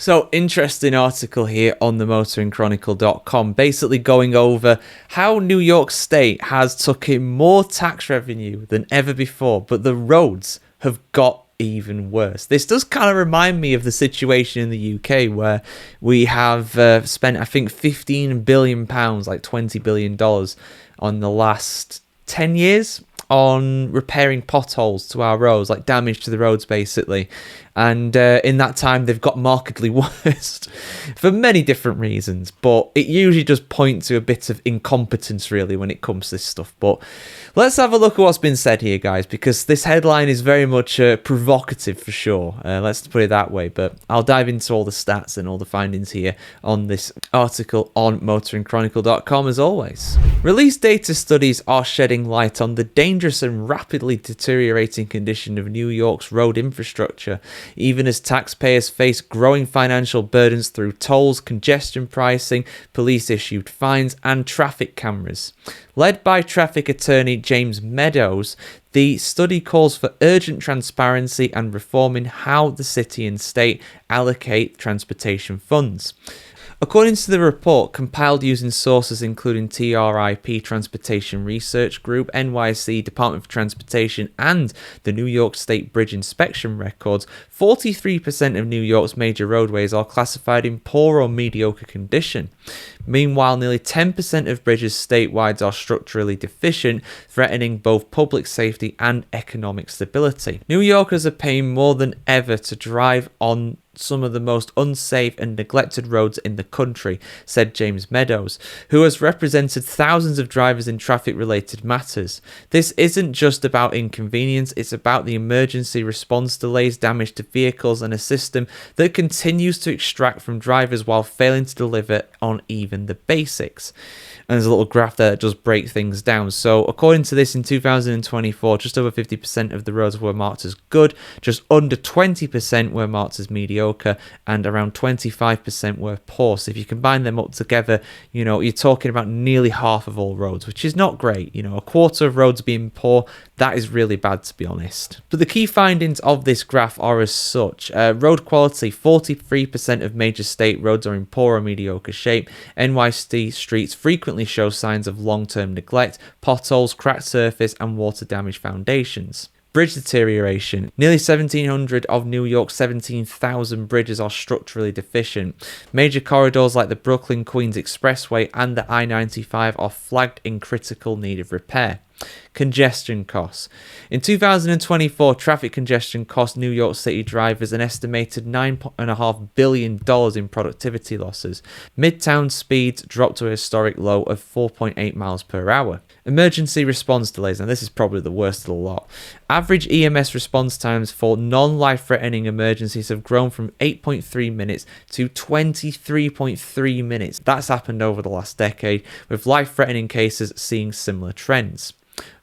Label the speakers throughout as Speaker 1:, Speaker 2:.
Speaker 1: So, interesting article here on the motoringchronicle.com, basically going over how New York State has took in more tax revenue than ever before, but the roads have got even worse. This does kind of remind me of the situation in the UK where we have spent, I think, £15 billion, like $20 billion on the last 10 years on repairing potholes to our roads, like damage to the roads basically. And in that time, they've got markedly worse for many different reasons. But it usually just points to a bit of incompetence, really, when it comes to this stuff. But let's have a look at what's been said here, guys, because this headline is very much provocative for sure. Let's put it that way. But I'll dive into all the stats and all the findings here on this article on motoringchronicle.com as always. Released data studies are shedding light on the dangerous and rapidly deteriorating condition of New York's road infrastructure, even as taxpayers face growing financial burdens through tolls, congestion pricing, police-issued fines, and traffic cameras. Led by traffic attorney James Meadows, the study calls for urgent transparency and reforming how the city and state allocate transportation funds. According to the report, compiled using sources including TRIP Transportation Research Group, NYC Department of Transportation, and the New York State Bridge Inspection records, 43% of New York's major roadways are classified in poor or mediocre condition. Meanwhile, nearly 10% of bridges statewide are structurally deficient, threatening both public safety and economic stability. New Yorkers are paying more than ever to drive on some of the most unsafe and neglected roads in the country, said James Meadows, who has represented thousands of drivers in traffic-related matters. This isn't just about inconvenience, it's about the emergency response delays, damage to vehicles, and a system that continues to extract from drivers while failing to deliver on even the basics. And there's a little graph there that does break things down. So according to this, in 2024, just over 50% of the roads were marked as good, just under 20% were marked as mediocre, and around 25% were poor. So if you combine them up together, you're talking about nearly half of all roads, which is not great. A quarter of roads being poor, that is really bad, to be honest. But the key findings of this graph are as such. Road quality, 43% of major state roads are in poor or mediocre shape. NYC streets frequently show signs of long-term neglect, potholes, cracked surface, and water-damaged foundations. Bridge deterioration. Nearly 1,700 of New York's 17,000 bridges are structurally deficient. Major corridors like the Brooklyn-Queens Expressway and the I-95 are flagged in critical need of repair. Congestion costs. In 2024, traffic congestion cost New York City drivers an estimated $9.5 billion in productivity losses. Midtown speeds dropped to a historic low of 4.8 miles per hour. Emergency response delays, and this is probably the worst of the lot. Average EMS response times for non-life-threatening emergencies have grown from 8.3 minutes to 23.3 minutes. That's happened over the last decade, with life-threatening cases seeing similar trends.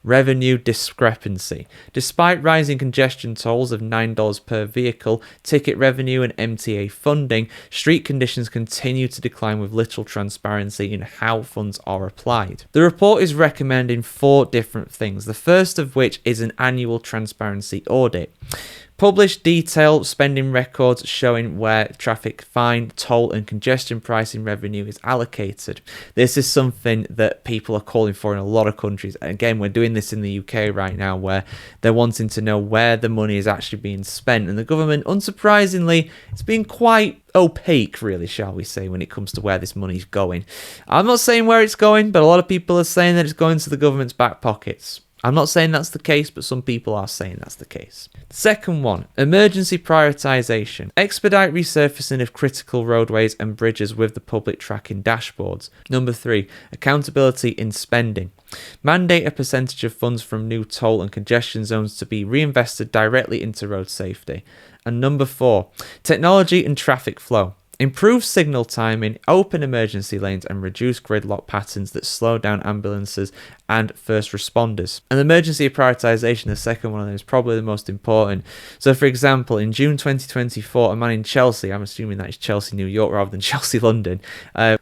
Speaker 1: Revenue discrepancy. Despite rising congestion tolls of $9 per vehicle, ticket revenue, and MTA funding, street conditions continue to decline with little transparency in how funds are applied. The report is recommending 4 different things, the first of which is an annual transparency audit. Publish detailed spending records showing where traffic fine, toll, and congestion pricing revenue is allocated. This is something that people are calling for in a lot of countries. And again, we're doing this in the UK right now, where they're wanting to know where the money is actually being spent. And the government, unsurprisingly, it's been quite opaque, really, shall we say, when it comes to where this money's going. I'm not saying where it's going, but a lot of people are saying that it's going to the government's back pockets. I'm not saying that's the case, but some people are saying that's the case. Second one, emergency prioritization. Expedite resurfacing of critical roadways and bridges with the public tracking dashboards. Number 3, accountability in spending. Mandate a percentage of funds from new toll and congestion zones to be reinvested directly into road safety. And number 4, technology and traffic flow. improve signal timing, open emergency lanes, and reduce gridlock patterns that slow down ambulances and first responders. And emergency prioritization, the second one of them, is probably the most important. So, for example, in June 2024, a man in Chelsea, I'm assuming that is Chelsea, New York, rather than Chelsea, London,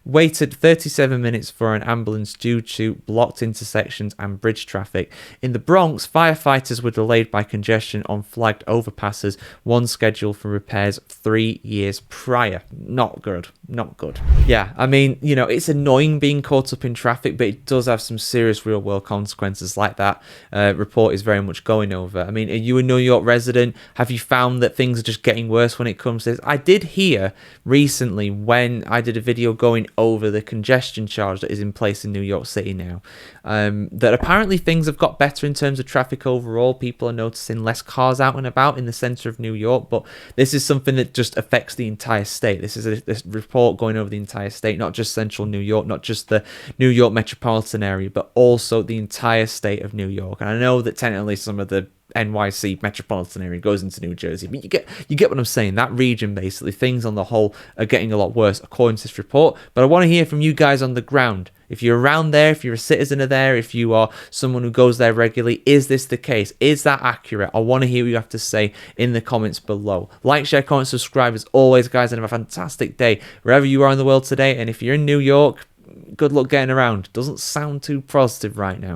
Speaker 1: waited 37 minutes for an ambulance due to blocked intersections and bridge traffic. In the Bronx, firefighters were delayed by congestion on flagged overpasses, one scheduled for repairs 3 years prior. Not good. Not good. Yeah, I mean, you know, it's annoying being caught up in traffic, but it does have some serious real world consequences like that report is very much going over. I mean, are you a New York resident? Have you found that things are just getting worse when it comes to this? I did hear recently when I did a video going over the congestion charge that is in place in New York City now, that apparently things have got better in terms of traffic overall. People are noticing less cars out and about in the center of New York, but this is something that just affects the entire state. This is this report going over the entire state, not just central New York, not just the New York metropolitan area, but also the entire state of New York. And I know that technically some of the NYC metropolitan area goes into New Jersey, but you get what I'm saying. That region, basically, things on the whole are getting a lot worse according to this report. But I want to hear from you guys on the ground. If you're around there, if you're a citizen of there, if you are someone who goes there regularly, is this the case? Is that accurate? I want to hear what you have to say in the comments below. Like, share, comment, subscribe as always, guys, and have a fantastic day wherever you are in the world today. And if you're in New York, good luck getting around. Doesn't sound too positive right now.